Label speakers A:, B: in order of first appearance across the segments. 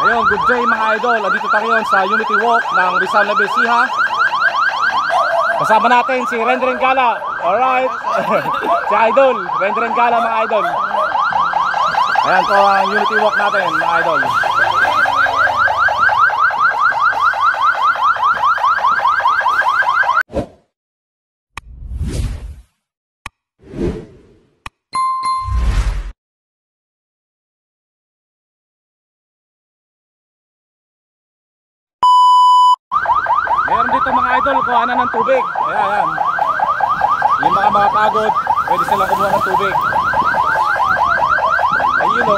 A: Ayun, good day mga idol. Andito tayo ngayon sa Unity Walk ng Rizal Nueva. Kasama natin si Rendren Gala. Alright. Si Idol, Rendren Gala mga idol. Ayan po ang Unity Walk natin mga idol. Meron dito mga idol, kuhanan ng tubig. Ayan. Yung mga pagod, pwede silang kumuha ng tubig. Ayun o.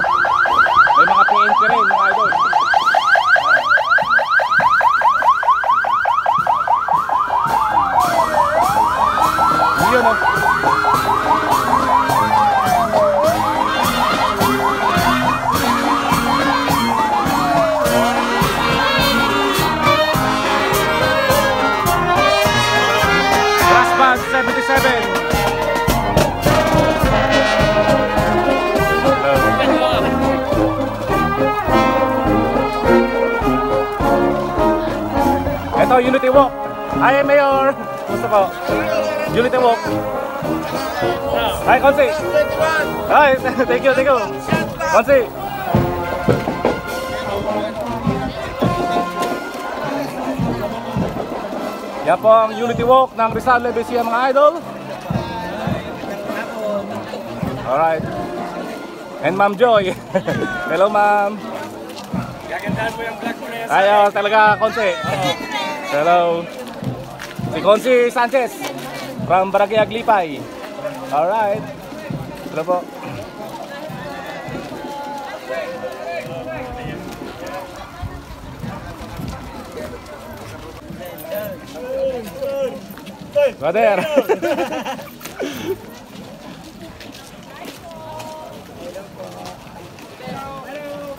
A: May mga PNP rin mga idol. Ayun o. Grassband 77. Ito, Unity Walk. Hi, Mayor. Gusto po. Unity Walk. Hi, Konsi. Hi, thank you. Konsi. Yan po ang Unity Walk ng Rizal Nueva mga idol. Alright. And Ma'am Joy. Hello, Ma'am.
B: Gagandahan mo yung vlog mo na yan.
A: Ayaw talaga, Konsi. Hello. Si Konsi Sanchez from Barangay Aglipay. Alright. Hello po. Brother.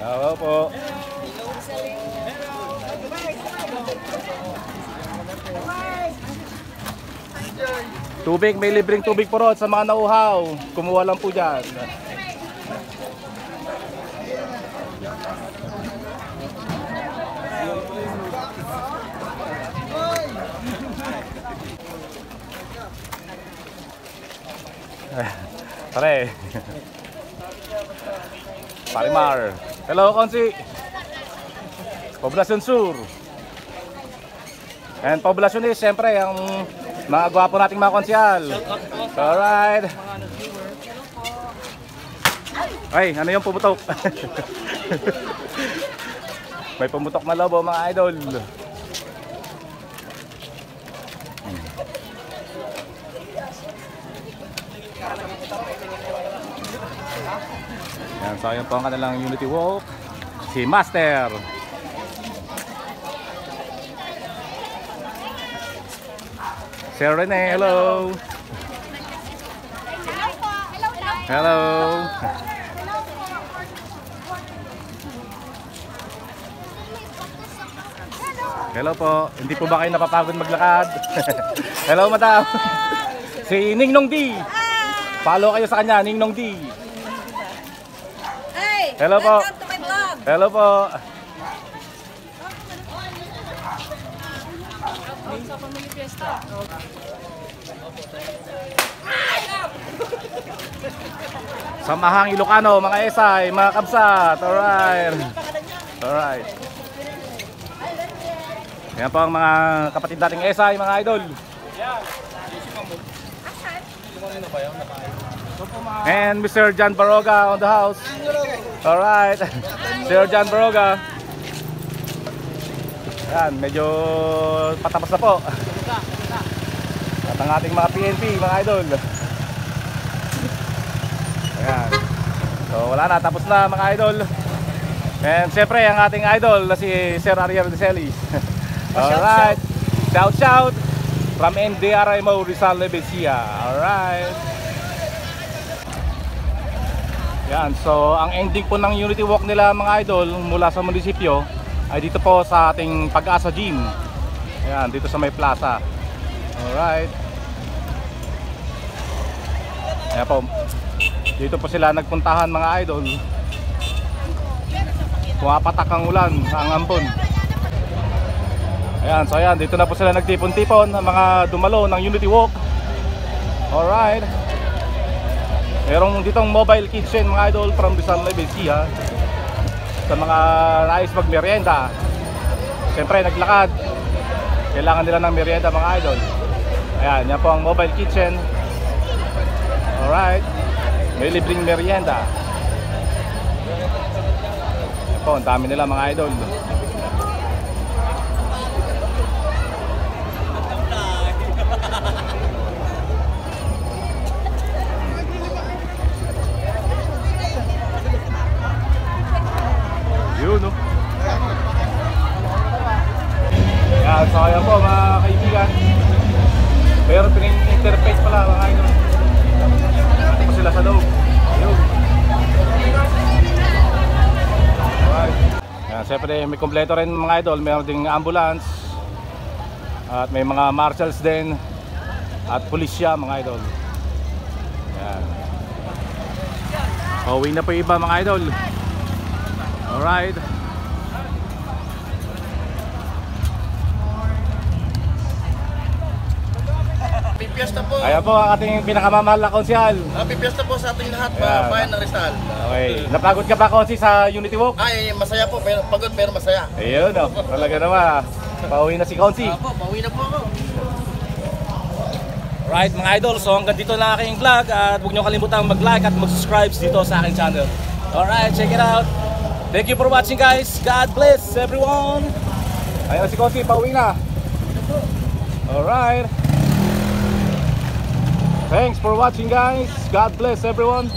A: Hello po. Tubig, may libreng tubig po ron sa mga nauhaw. Kumuha lang po dyan. Pare. Parimar. Hello, Konsi. Poblacion Sur. And Poblacion is siyempre ang mga gwapo nating mga konsyal. Alright. Ay, ano yung pumutok? May pumutok na lobo mga idol. Yan, so yun po ang kanilang Unity Walk. Si Master. Sir Rene, hello. Hello. Hello po. Hindi po ba kayo napapagod maglakad? Hello, madam. Si Ningnong D. Follow kayo sa kanya, Ningnong D. Hello po. Hello po. Samahang Ilocano, mga esay, mga kabsat. Alright. Alright. Yan po ang mga kapatid dating esay, mga idol. And Mr. John Baroga on the house. Alright. Sir John Baroga. Yan, medyo patapos na po. At ang ating mga PNP, mga idol. Ayan. So wala na, tapos na mga idol. And siyempre ang ating idol na si Sir Ariel Deselli. Alright. Shout from NDRMO Rizal Nueva. Alright. Yan, so ang ending po ng Unity Walk nila mga idol mula sa munisipyo ay dito po sa ating Pag-asa Gym. Ayan, dito sa may plaza. Alright. Ayan po. Dito po sila nagpuntahan mga idol. pumapatak ang ulan, ang ambon. Ayan, so ayan, dito na po sila nagtipon-tipon ang mga dumalo ng Unity Walk. Alright. Merong ditong mobile kitchen mga idol from Rizal Levesia sa mga nais magmerienda. Siyempre naglakad, kailangan nila ng merienda mga idol. Ayan, yan po ang mobile kitchen. Alright. May libreng merienda. Yan po, ang dami nila mga idol. Yun, no? Yan, so ayan po mga kaibigan. Pero pinag-interface pala mga idol. Ito po sila sa loob. Yun. Alright. Yan, siyempre may kompleto rin mga idol. Meron ding ambulance. At may mga marshals din. At pulisya mga idol. Yan. Pauwi na po yung iba mga idol. Alright.
C: Happy Fiesta po.
A: Ayan po ang ating pinakamamahal na konsyal.
C: Happy Fiesta po sa ating lahat,
A: Ayan.
C: mga bayan ng Rizal.
A: Okay. Napagod ka ba konsi sa Unity Walk?
C: Ay, masaya po, pero pagod pero masaya.
A: Ayun, no. Talaga naman. Pauwi na si Konsi.
C: Apo, pauwi na po ako.
A: Right mga idol, so hanggang dito na aking vlog at huwag nyo kalimutang mag-like at mag-subscribe dito sa aking channel. Alright, check it out. Thank you for watching guys. God bless everyone. Ayun si Konsi, pauwi na. Alright. Thanks for watching guys. God bless everyone.